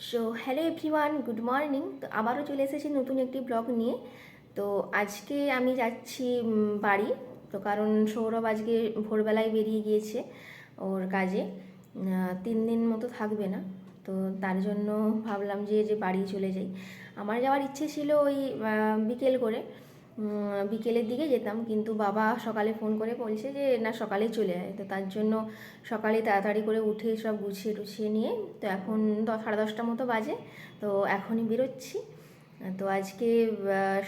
So hello everyone, good morning. তো আবারও চলে এসেছি নতুন একটি ব্লগ নিয়ে। তো আজকে আমি যাচ্ছি বাড়ি। তো কারণ সৌরভ আজকে ভোরবেলায় বেরিয়ে গিয়েছে ওর কাজে, 3 দিন মতো থাকবে না। তো তার জন্য ভাবলাম যে বাড়ি চলে যাই। আমার যাওয়ার ইচ্ছে ছিল ওই বিকেল করে, বিকেলের দিকে যেতাম, কিন্তু বাবা সকালে ফোন করে বলছে যে না, সকালেই চলে আয়। তো তার জন্য সকালে তাড়াতাড়ি করে উঠে সব গুছিয়ে টুছিয়ে নিয়ে, তো এখন 10, সাড়ে 10টা মতো বাজে। তো এখনই বেরোচ্ছি। তো আজকে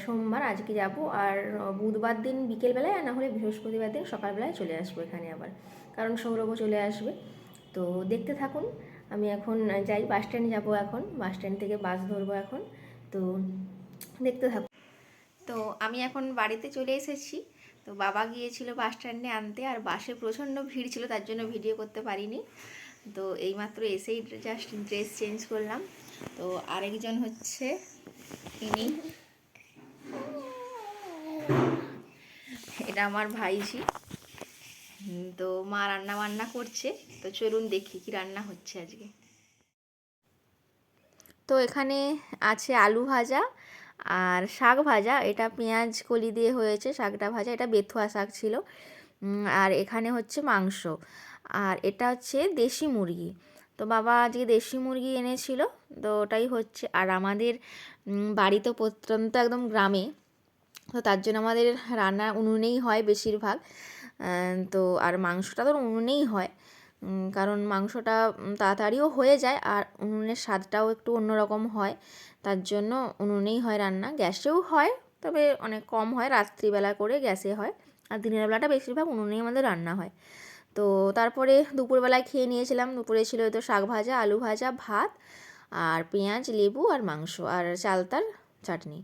সোমবার, আজকে যাব। আর বুধবার দিন বিকেলবেলায়, আর না হলে বৃহস্পতিবার দিন সকালবেলায় চলে আসবো এখানে আবার, কারণ সৌরভও চলে আসবে। তো দেখতে থাকুন। আমি এখন যাই, বাস স্ট্যান্ড যাবো। এখন বাস স্ট্যান্ড থেকে বাস ধরবো এখন। তো দেখতে থাকুন। তো আমি এখন বাড়িতে চলে এসেছি। তো বাবা গিয়েছিল বাস স্ট্যান্ডে আনতে, আর বাসে প্রচণ্ড ভিড় ছিল, তার জন্য ভিডিও করতে পারিনি। তো এইমাত্র এসেই জাস্ট ড্রেস চেঞ্জ করলাম। তো আরেকজন হচ্ছে ইনি, এটা আমার ভাইঝি। তো মা রান্না বান্না করছে। তো চলুন দেখি কি রান্না হচ্ছে আজকে। তো এখানে আছে আলু ভাজা আর শাক ভাজা। এটা পেঁয়াজ কলি দিয়ে হয়েছে শাকটা ভাজা, এটা বেথুয়া শাক ছিল। আর এখানে হচ্ছে মাংস, আর এটা হচ্ছে দেশি মুরগি। তো বাবা আজকে দেশি মুরগি এনেছিল, তো ওটাই হচ্ছে। আর আমাদের বাড়ি তো প্রত্যন্ত একদম গ্রামে, তো তার জন্য আমাদের রান্না উনুনেই হয় বেশিরভাগ। তো আর মাংসটা তো উনুনেই হয়, কারণ মাংসটা তাড়াতাড়িও হয়ে যায়, আর উনুনের স্বাদটাও একটু অন্যরকম হয়। তার জন্য উনুনেই হয় রান্না, গ্যাসেও হয়, তবে অনেক কম হয়, রাত্রিবেলা করে গ্যাসে হয়। আর দিনের বেলাটা বেশিরভাগ উনুনেই আমাদের রান্না হয়। তো তারপরে দুপুরবেলায় খেয়ে নিয়েছিলাম। দুপুরে ছিল তো শাক ভাজা, আলু ভাজা, ভাত, আর পেঁয়াজ, লেবু, আর মাংস, আর চালতার চাটনি।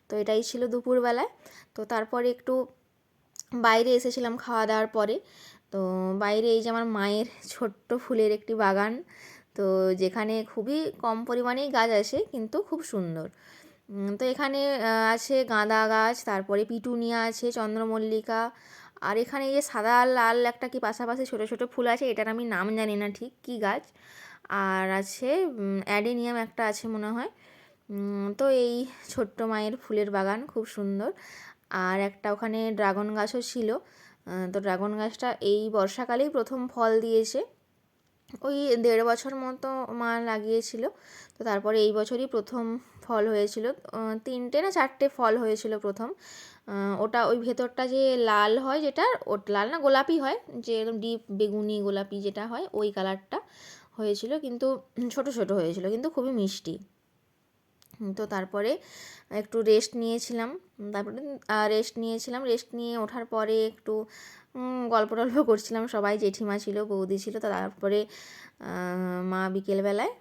তো এটাই ছিল দুপুরবেলায়। তো তারপরে একটু বাইরে এসেছিলাম খাওয়া দাওয়ার পরে। তো বাইরে এই যে আমার মায়ের ছোট্ট ফুলের একটি বাগান, তো যেখানে খুবই কম পরিমাণেই গাছ আসে, কিন্তু খুব সুন্দর। তো এখানে আছে গাঁদা গাছ, তারপরে পিটুনিয়া আছে, চন্দ্রমল্লিকা, আর এখানে এই যে সাদা লাল একটা কি পাশাপাশি ছোটো ছোটো ফুল আছে, এটার আমি নাম জানি না ঠিক কী গাছ। আর আছে অ্যাডেনিয়াম একটা আছে মনে হয়। তো এই ছোট্ট মায়ের ফুলের বাগান খুব সুন্দর। আর একটা ওখানে ড্রাগন গাছও ছিল। তো ড্রাগন গাছটা এই বর্ষাকালেই প্রথম ফল দিয়েছে। ওই 1.5 বছর মতো মা লাগিয়েছিল। তো তারপরে এই বছরই প্রথম ফল হয়েছিল। 3টে না 4টে ফল হয়েছিল প্রথম। ওটা ওই ভেতরটা যে লাল হয়, যেটা ওটা লাল না গোলাপি হয়, যে একদম ডিপ বেগুনি গোলাপি যেটা হয়, ওই কালারটা হয়েছিল, কিন্তু ছোট ছোট হয়েছিল, কিন্তু খুবই মিষ্টি। তো তারপরে একটু রেস্ট নিয়েছিলাম। তারপরে রেস্ট নিয়ে ওঠার পরে একটু গল্প টল্প করছিলাম, সবাই জেঠিমা ছিল, বৌদি ছিল। তো তারপরে মা বিকেলবেলায়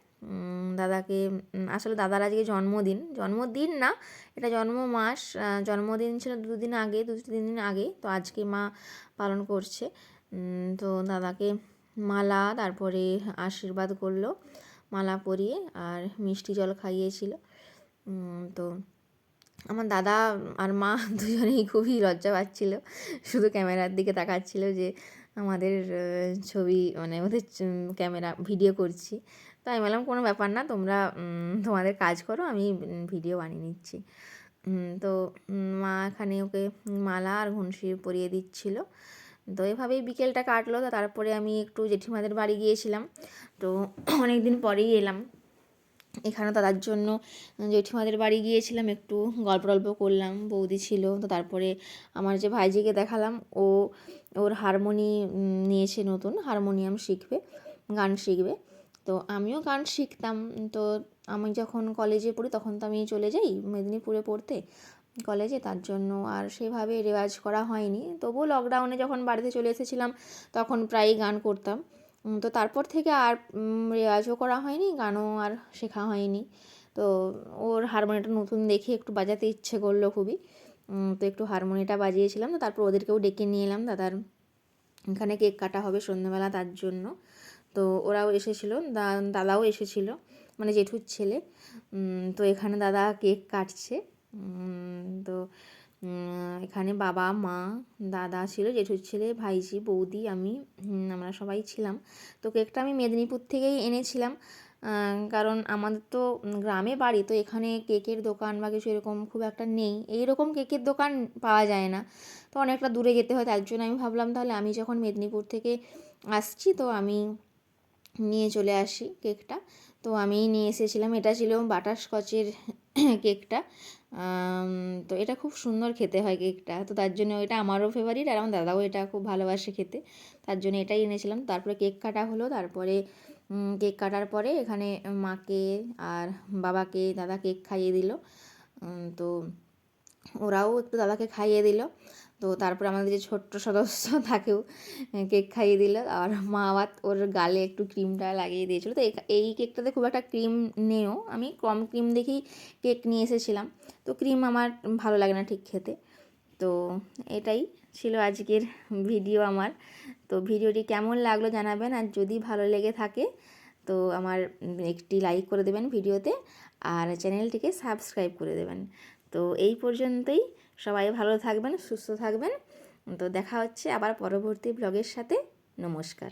দাদাকে, আসলে দাদার আজকে জন্মদিন না, এটা জন্ম মাস। জন্মদিন ছিল 2 দিন আগে, 2-3 দিন আগে। তো আজকে মা পালন করছে। তো দাদাকে মালা, তারপরে আশীর্বাদ করলো মালা পরিয়ে, আর মিষ্টি জল খাইয়েছিল। তো আমার দাদা আর মা দুজনেই খুবই লজ্জা পাচ্ছিল, শুধু ক্যামেরার দিকে তাকাচ্ছিল যে আমাদের ছবি, মানে ওদের ক্যামেরা ভিডিও করছি। তো আমি বললাম কোনো ব্যাপার না, তোমরা তোমাদের কাজ করো, আমি ভিডিও বানিয়ে নিচ্ছি। তো মা এখানে ওকে মালা আর ঘুনসি পরিয়ে দিচ্ছিল। তো এভাবেই বিকেলটা কাটলো। তো তারপরে আমি একটু জেঠিমাদের বাড়ি গিয়েছিলাম। তো অনেক দিন পরেই এলাম এখানে, দাদার জন্য জেঠিমাদের বাড়ি গিয়েছিলাম, একটু গল্প টল্প করলাম, বৌদি ছিল। তো তারপরে আমার যে ভাইজিকে দেখালাম, ওর নিয়েছে, নতুন হারমোনিয়াম শিখবে, গান শিখবে। তো আমিও গান শিখতাম। তো আমি যখন কলেজে পড়ি তখন তো আমি চলে যাই মেদিনীপুরে পড়তে কলেজে, তার জন্য আর সেভাবে রেওয়াজ করা হয়নি। তবুও লকডাউনে যখন বাড়িতে চলে এসেছিলাম তখন প্রায়ই গান করতাম। তো তারপর থেকে আর রেওয়াজও করা হয়নি, গানও আর শেখা হয়নি। তো ওর হারমোনিয়ামটা নতুন দেখে একটু বাজাতে ইচ্ছে করলো খুবই। তো একটু হারমোনিয়ামটা বাজিয়েছিলাম। তো তারপর ওদেরকেও ডেকে নিয়ে এলাম, দাদার এখানে কেক কাটা হবে সন্ধ্যেবেলা, তার জন্য। তো ওরাও এসেছিলো, দাদাও এসেছিলো, মানে জেঠুর ছেলে। তো এখানে দাদা কেক কাটছে। তো এখানে বাবা, মা, দাদা ছিল, জেঠুর ছেলে, ভাইঝি, বৌদি, আমি, আমরা সবাই ছিলাম। তো কেকটা আমি মেদিনীপুর থেকেই এনেছিলাম। কারণ আমাদের তো গ্রামে বাড়ি, তো এখানে কেকের দোকান বা কিছু এরকম খুব একটা নেই, এইরকম কেকের দোকান পাওয়া যায় না, তো অনেকটা দূরে যেতে হয়। তার জন্য আমি ভাবলাম তাহলে আমি যখন মেদিনীপুর থেকে আসছি তো আমি নিয়ে চলে আসি কেকটা। তো আমিই নিয়ে এসেছিলাম, এটা ছিল বাটারস্কচের কেকটা। তো এটা খুব সুন্দর খেতে হয় কেকটা, তো তার জন্য এটা আমারও ফেভারিট, আর আমার দাদাও এটা খুব ভালোবাসে খেতে, তার জন্য এটাই এনেছিলাম। তারপরে কেক কাটা হলো, তারপরে কেক কাটার পরে এখানে মাকে আর বাবাকে দাদা কেক খাইয়ে দিল। তো ওরাও একটু দাদাকে খাইয়ে দিল। তো তারপরে আমাদের যে ছোট্ট সদস্য তাকেও কেক খাইয়ে দিল, আর মা আবার ওর গালে একটু ক্রিমটা লাগিয়ে দিয়েছিলো। তো এই কেকটাতে খুব একটা ক্রিম নেও, আমি কম ক্রিম দেখেই কেক নিয়ে এসেছিলাম, তো ক্রিম আমার ভালো লাগে না ঠিক খেতে। তো এটাই ছিল আজকের ভিডিও আমার। তো ভিডিওটি কেমন লাগলো জানাবেন, আর যদি ভালো লেগে থাকে তো আমার একটি লাইক করে দেবেন ভিডিওতে, আর চ্যানেলটিকে সাবস্ক্রাইব করে দেবেন। তো এই পর্যন্তই, সবাই ভালো থাকবেন, সুস্থ থাকবেন। তো দেখা হচ্ছে আবার পরবর্তী ব্লগের সাথে। নমস্কার।